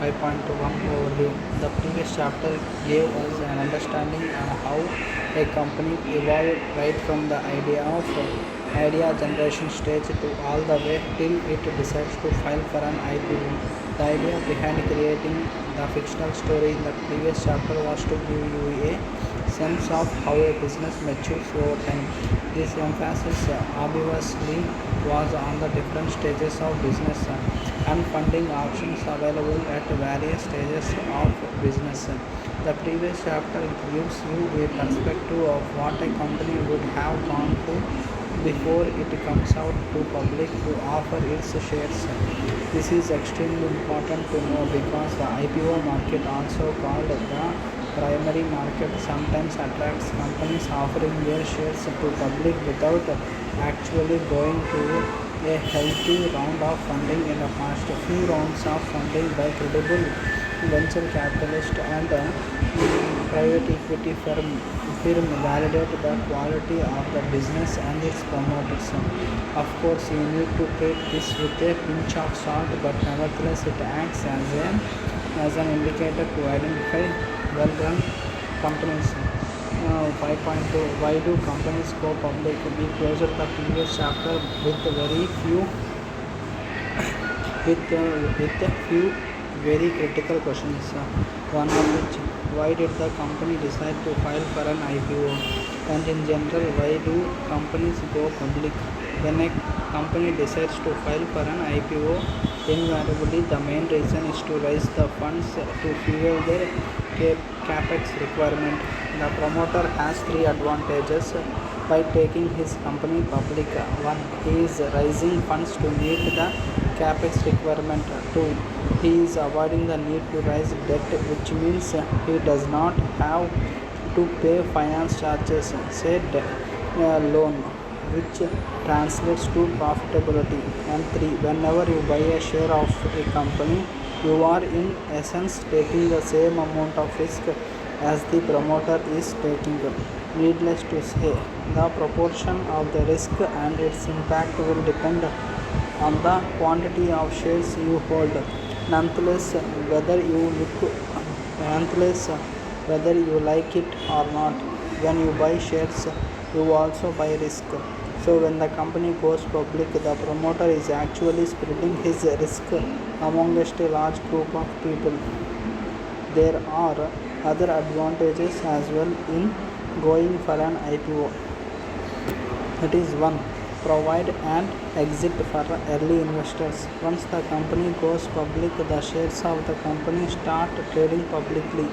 5.1 overview. The previous chapter gave us an understanding on how a company evolved right from the idea generation stage to all the way till it decides to file for an IPO. The idea behind creating the fictional story in the previous chapter was to give you a sense of how a business matures over time. This emphasis obviously was on the different stages of business and funding options available at various stages of business. The previous chapter gives you a perspective of what a company would have gone through before it comes out to public to offer its shares. This is extremely important to know because the IPO market, also called the primary market, sometimes attracts companies offering their shares to public without actually going through a healthy round of funding in the past. Few rounds of funding by credible venture capitalist and private equity firm validate the quality of the business and its promoters. Of course, you need to take this with a pinch of salt, but nevertheless it acts as an indicator to identify well-run companies. 5.2 Why do companies go public? We closed the previous chapter with a few very critical questions. One of which, why did the company decide to file for an IPO? And in general, why do companies go public? When a company decides to file for an IPO, invariably the main reason is to raise the funds to fuel their capex requirement. The promoter has three advantages by taking his company public. One, he is raising funds to meet the capex requirement. Two, he is avoiding the need to raise debt, which means he does not have to pay finance charges, say loan, which translates to profitability. And three, whenever you buy a share of a company, you are in essence taking the same amount of risk as the promoter is taking. Needless to say, the proportion of the risk and its impact will depend on the quantity of shares you hold. Nonetheless, whether you like it or not, when you buy shares, you also buy risk. So when the company goes public, the promoter is actually spreading his risk amongst a large group of people. There are other advantages as well in going for an IPO. It is one, provide an exit for early investors. Once the company goes public, the shares of the company start trading publicly.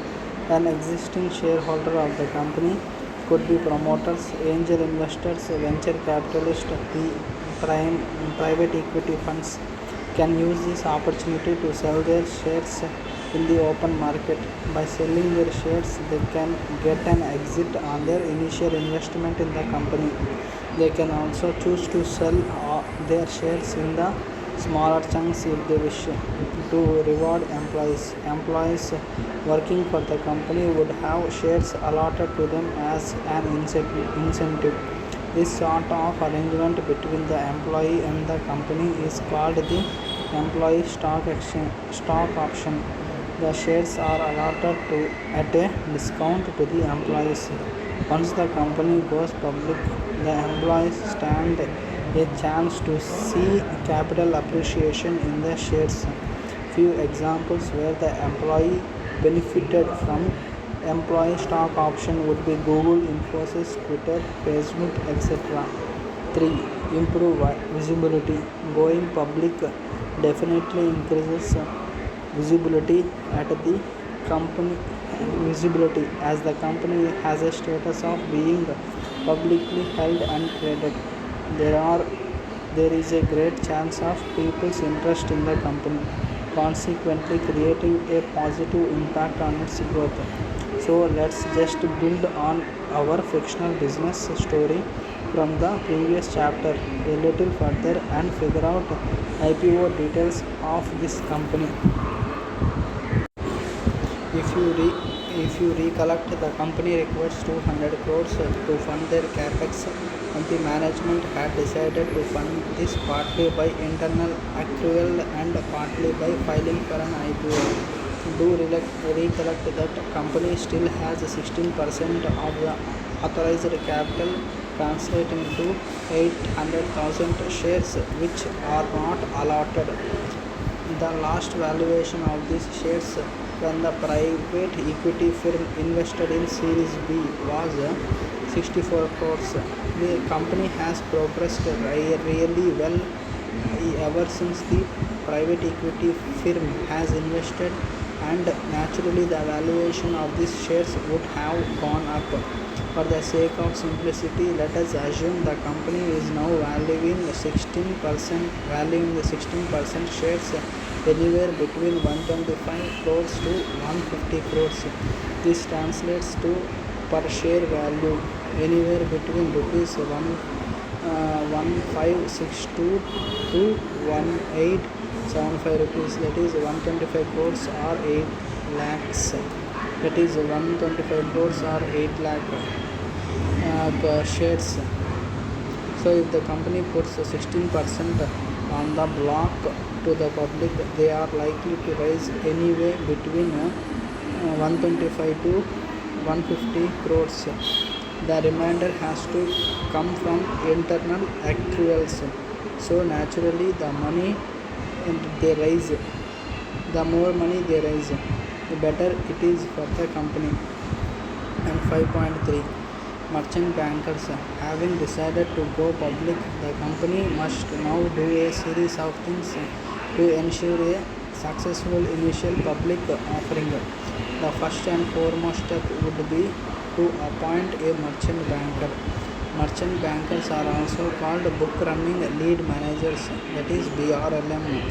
An existing shareholder of the company could be promoters, angel investors, venture capitalists, private equity funds can use this opportunity to sell their shares in the open market. By selling their shares, they can get an exit on their initial investment in the company. They can also choose to sell their shares in the smaller chunks if they wish to reward employees. Employees working for the company would have shares allotted to them as an incentive. This sort of arrangement between the employee and the company is called the employee stock option. The shares are allotted at a discount to the employees. Once the company goes public, the employees stand a chance to see capital appreciation in the shares. Few examples where the employee benefited from employee stock option would be Google, Infosys, Twitter, Facebook, etc. 3. Improve visibility. Going public definitely increases visibility as the company has a status of being publicly held and traded. There is a great chance of people's interest in the company, consequently creating a positive impact on its growth. So let's just build on our fictional business story from the previous chapter a little further and figure out IPO details of this company. If you recollect, the company requires 200 crores to fund their capex, and the management had decided to fund this partly by internal accrual and partly by filing for an IPO. recollect that company still has 16% of the authorized capital, translating to 800,000 shares which are not allotted. The last valuation of these shares when the private equity firm invested in Series B was 64 crores. The company has progressed really well ever since the private equity firm has invested, and naturally the valuation of these shares would have gone up. For the sake of simplicity, let us assume the company is now valuing the 16% shares anywhere between 125 crores to 150 crores. This translates to per share value anywhere between rupees 1562 to 1875 rupees, that is 125 crores or 8 lakhs, that is 125 crores or 8 lakh per shares. So if the company puts 16% on the block to the public, they are likely to raise anywhere between 125 to 150 crores. The remainder has to come from internal accruals. So naturally the money they raise, the more money they raise, the better it is for the company. And 5.3, merchant bankers. Having decided to go public, the company must now do a series of things to ensure a successful initial public offering. The first and foremost step would be to appoint a merchant banker. Merchant bankers are also called book running lead managers, that is BRLM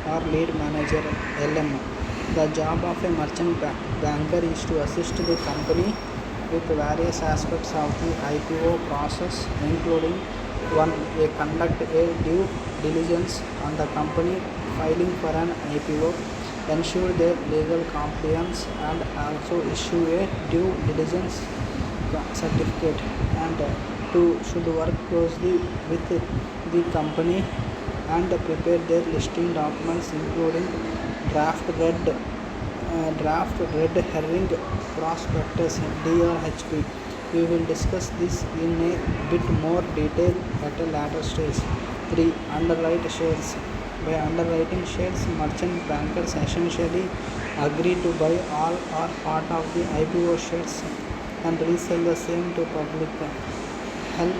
or lead manager LM. The job of a merchant banker is to assist the company with various aspects of the IPO process, including 1. Conduct a due diligence on the company filing for an IPO, ensure their legal compliance, and also issue a due diligence certificate. And 2. Should work closely with the company and prepare their listing documents, including draft red herring prospectus (DRHP). We will discuss this in a bit more detail at a later stage. 3. Underwrite shares. By underwriting shares, merchant bankers essentially agree to buy all or part of the IPO shares and resell the same to public. Help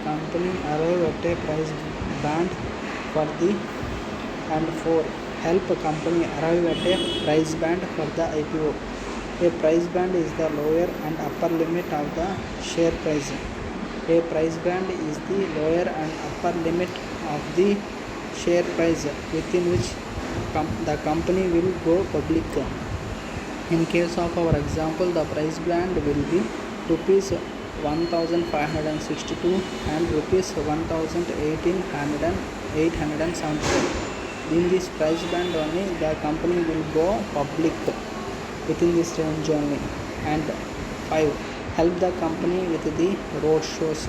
company arrive at a price band for the and 4. Help company arrive at a price band for the IPO. A price band is the lower and upper limit of the share price. A price band is the lower and upper limit of the share price within which the company will go public. In case of our example, the price band will be rupees 1562 and rupees 1875. In this price band only the company will go public, within this range only. And 5. Help the company with the road shows,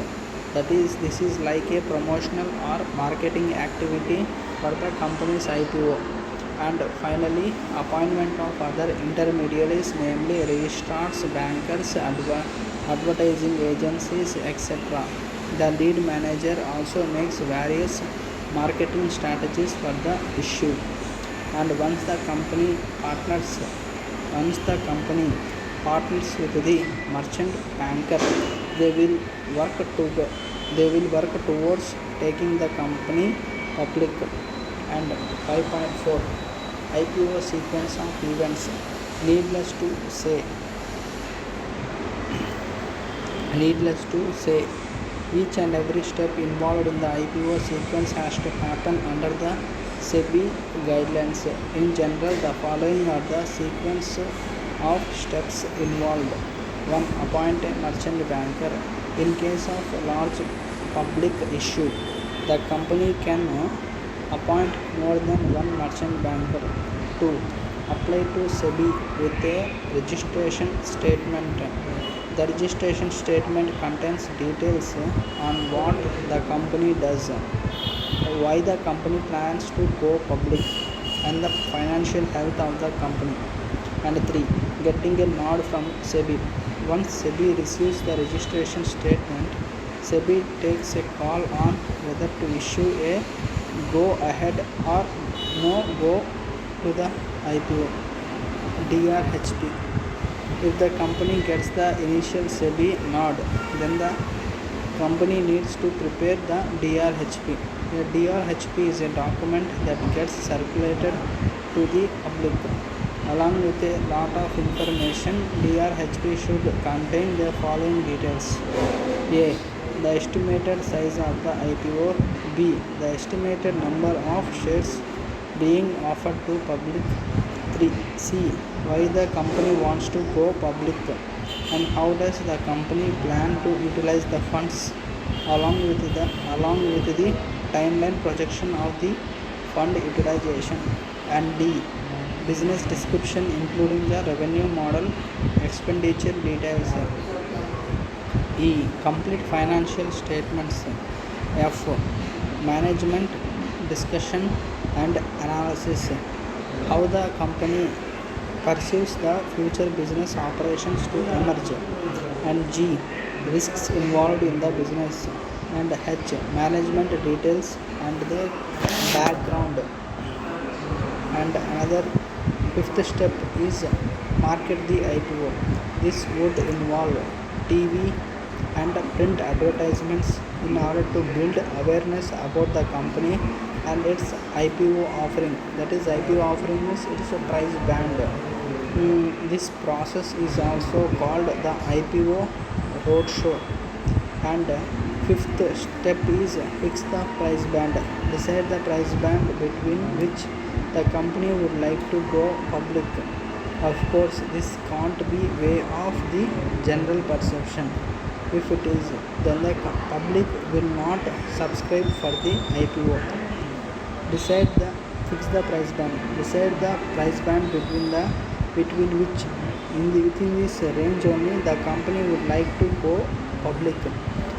that is, this is like a promotional or marketing activity for the company's IPO. And finally, appointment of other intermediaries, namely registrars, bankers, advertising agencies, etc. The lead manager also makes various marketing strategies for the issue. And once the company partners with the merchant banker, they will work towards taking the company public. And 5.4, IPO sequence of events. Needless to say, each and every step involved in the IPO sequence has to happen under the SEBI guidelines. In general, the following are the sequence of steps involved. 1. Appoint a merchant banker. In case of a large public issue, the company can appoint more than one merchant banker. 2. Apply to SEBI with a registration statement. The registration statement contains details on what the company does, why the company plans to go public, and the financial health of the company. And 3. Getting a nod from SEBI. Once SEBI receives the registration statement, SEBI takes a call on whether to issue a go ahead or no go to the IPO DRHP. If the company gets the initial SEBI nod, then the company needs to prepare the DRHP. A DRHP is a document that gets circulated to the public. Along with a lot of information, DRHP should contain the following details. A. The estimated size of the IPO. B. The estimated number of shares being offered to public. 3. C. Why the company wants to go public and how does the company plan to utilize the funds, along with the timeline projection of the fund utilization. And D. Business description including the revenue model, expenditure details. E. Complete financial statements. F. Management discussion and analysis. How the company pursues the future business operations to emerge. And G. Risks involved in the business. And H. Management details and their background. And another fifth step is market the IPO. This would involve TV and print advertisements in order to build awareness about the company and its IPO offering. That is, IPO offering is it's a price band. This process is also called the IPO roadshow. And fifth step is fix the price band. Decide the price band between which the company would like to go public. Of course, this can't be way off the general perception. If it is, then the public will not subscribe for the IPO. Fix the price band. Decide the price band between which within this range only the company would like to go public.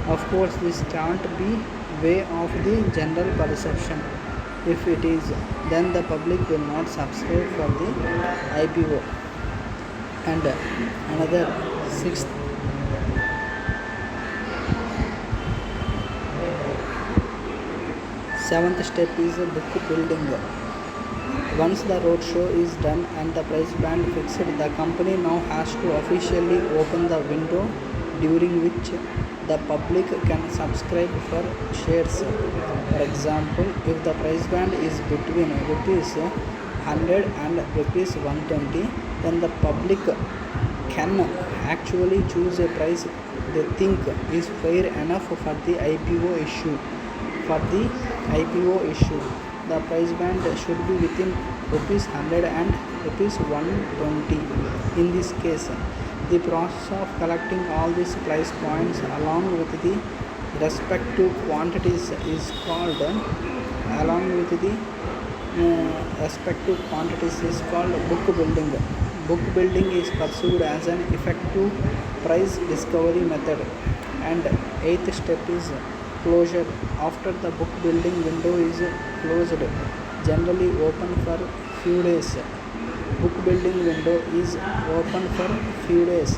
Of course, this can't be way off the general perception. If it is, then the public will not subscribe for the IPO. And another seventh step is book building. Once the roadshow is done and the price band fixed, the company now has to officially open the window during which the public can subscribe for shares. For example, if the price band is between rupees 100 and rupees 120, then the public can actually choose a price they think is fair enough for the IPO issue. The price band should be within rupees 100 and rupees 120. In this case, the process of collecting all these price points along with the respective quantities is called book building. Book building is pursued as an effective price discovery method. And eighth step is closure. After the book building window is closed, generally open for few days. Book building window is open for few days.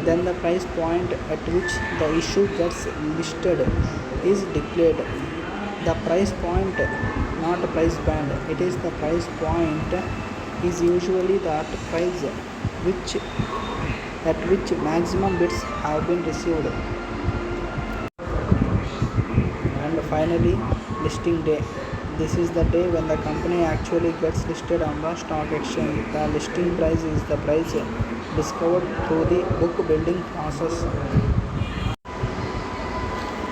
Then the price point at which the issue gets listed is declared. The price point, not price band, it is the price point, is usually the price at which maximum bids have been received. And finally, listing day. This is the day when the company actually gets listed on the stock exchange. The listing price is the price discovered through the book building process.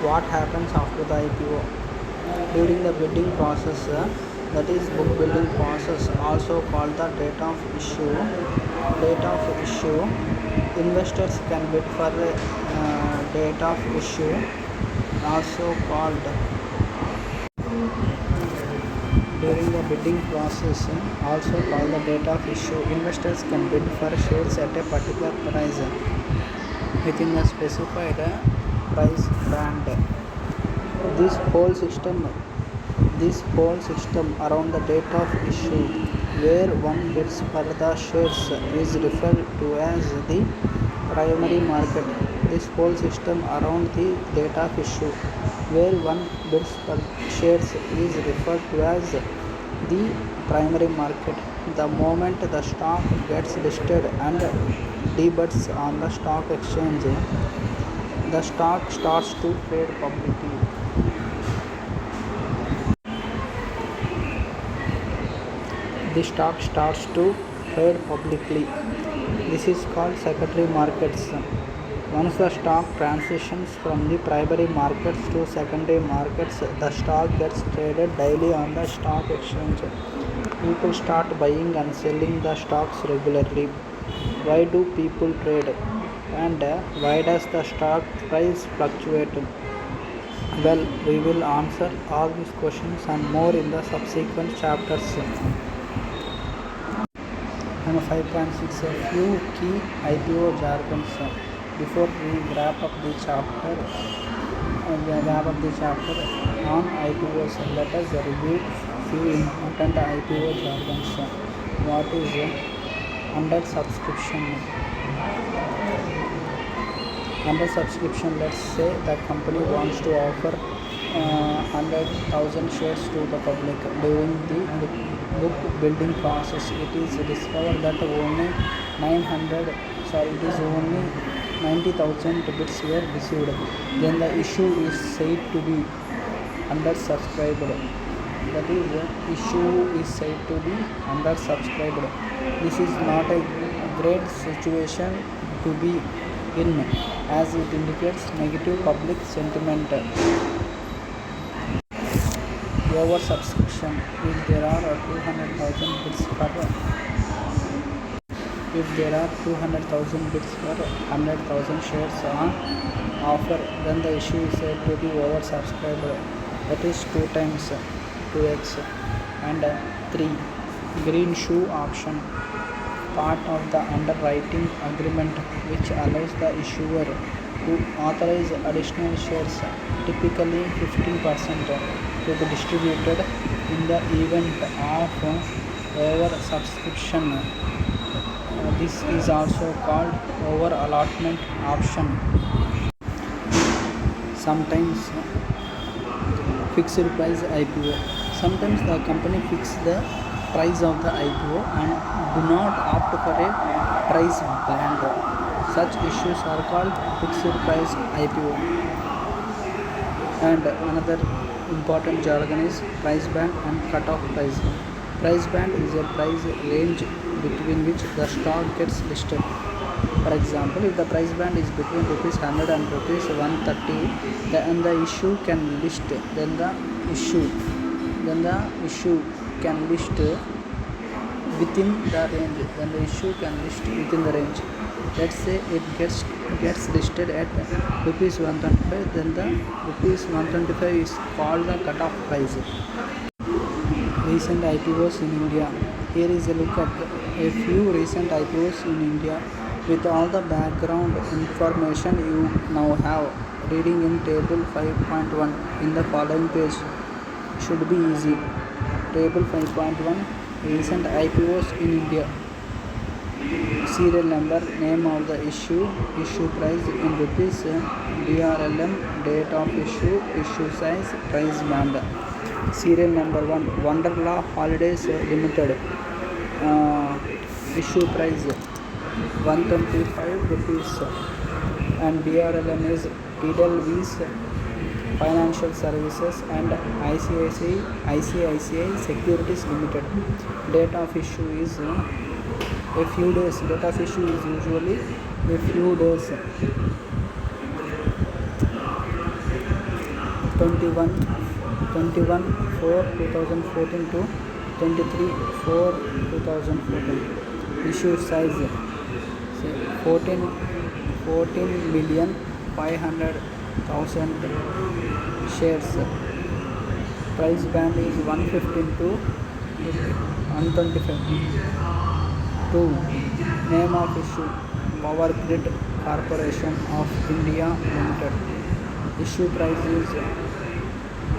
What happens after the IPO? During the bidding process, that is book building process, also called the date of issue. Investors can bid for the date of issue, also called. During the bidding process, also called the date of issue, investors can bid for shares at a particular price within a specified price band. This This whole system around the date of issue, where one bids for the shares, is referred to as the primary market. This whole system around the date of issue, where one bids for shares, is referred to as the primary market. The moment the stock gets listed and debuts on the stock exchange, the stock starts to trade publicly. The stock starts to trade publicly. This is called secondary markets. Once the stock transitions from the primary markets to secondary markets, the stock gets traded daily on the stock exchange. People start buying and selling the stocks regularly. Why do people trade? And why does the stock price fluctuate? Well, we will answer all these questions and more in the subsequent chapters. And 5.6, a few key IPO jargons. Before we wrap up the chapter on IPOs, let us review few important IPO jargons. What is under subscription? Under subscription, let's say the company wants to offer 100,000 shares to the public. During the book building process, it is discovered that only 90,000 bids were received. Then the issue is said to be undersubscribed. That is, issue is said to be undersubscribed. This is not a great situation to be in, as it indicates negative public sentiment. Oversubscription. If there are 200,000 bids for 100,000 shares on offer, then the issue is said to be oversubscribed. That is 2 times 2x. And 3. Green shoe option. Part of the underwriting agreement which allows the issuer to authorize additional shares, typically 15%, to be distributed in the event of oversubscription. This is also called over-allotment option. Sometimes fixed price IPO. Sometimes the company fixes the price of the IPO and do not opt for a price band. Such issues are called fixed price IPO. And another important jargon is price band and cutoff price. Price band is a price range between which the stock gets listed. For example, if the price band is between rupees 100 and rupees 130, and the issue can list, then the issue can list within the range. Then the issue can list within the range. Let's say it gets listed at rupees 125, then the rupees 125 is called the cutoff price. Recent IPOs in India. Here is a look at a few recent IPOs in India with all the background information you now have. Reading in table 5.1 in the following page should be easy. Table 5.1, recent IPOs in India. Serial number, name of the issue price in rupees, DRLM, date of issue size, price band. Serial number 1, Wonderla Holidays Limited. Issue price 125 rupees, and DRLM is Edelweiss Financial Services and ICICI Securities Limited. Date of issue is a few days. Date of issue is usually a few days. 21/4/2014 to 23/4/2014. Issue size 14,500,000 shares. Price band is 115 to 125. 2. Name of issue, Power Grid Corporation of India Limited. Issue price is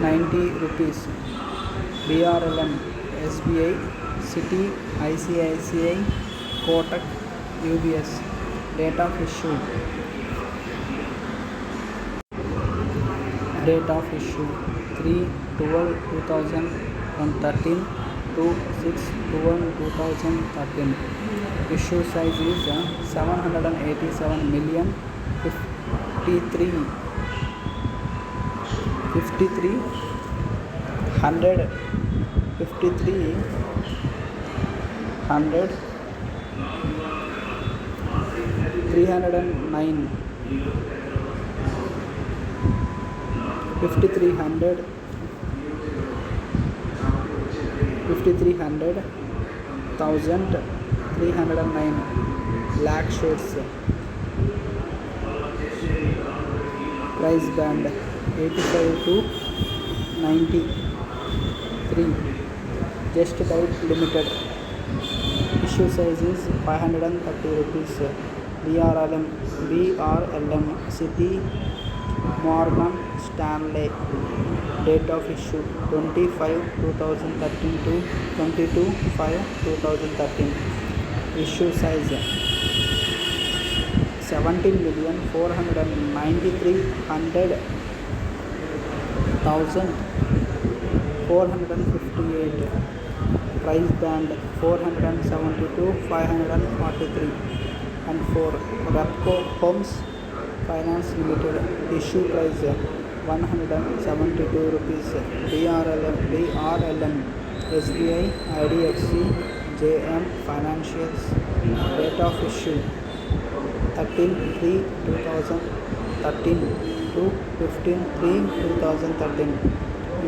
90 rupees. BRLM, SBI, Citi, ICICI, Kotak, UBS. Date of issue. Date of issue 3/12/2013 to 6/12/2013. Issue size is 309 5309 lakh shares. Price band 85 to 93. Just Type Limited. Issue size is 530 rupees. BRLM, Citi, Morgan Stanley. Date of issue 25/2013 to 22/5/2013. Issue size 17,493,458. Price band 470 to 543. And 4. Repco Homes Finance Limited. Issue price 172 rupees. BRLM, SBI, IDFC, JM Financials. Date of issue 13/3/2013 to 15/3/2013.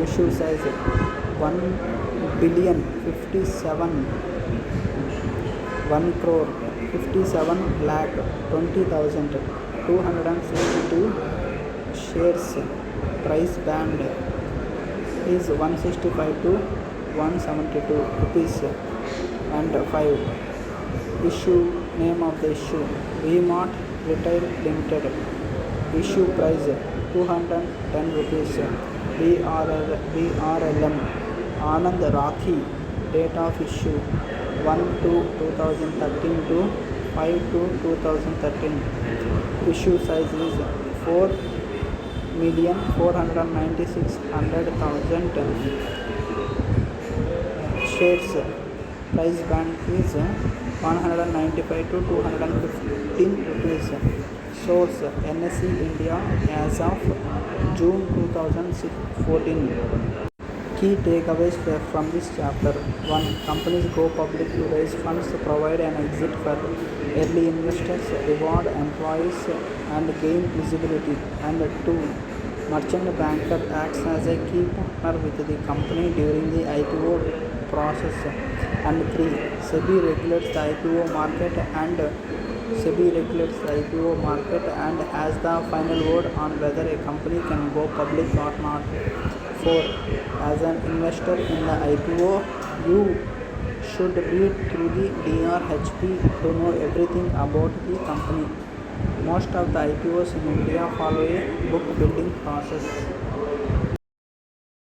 Issue size 1,57,20,262 shares. Price band is 165 to 172 rupees. And 5. Issue name of the issue V-Mart Retail Limited. Issue price 210 rupees. BRLM Anand Rathi. Date of issue 1/2/2013 to 5/2/2013. Issue size is 4,496,100,000 shares. Price band is 195 to 215 rupees. Source NSE India as of June 2014. Key takeaways from this chapter. 1. Companies go public to raise funds, provide an exit for early investors, reward employees, and gain visibility. And 2. Merchant banker acts as a key partner with the company during the IPO process. And 3. SEBI regulates the IPO market and has the final word on whether a company can go public or not. 4. As an investor in the IPO, you should read through the DRHP to know everything about the company. Most of the IPOs in India follow a book building process.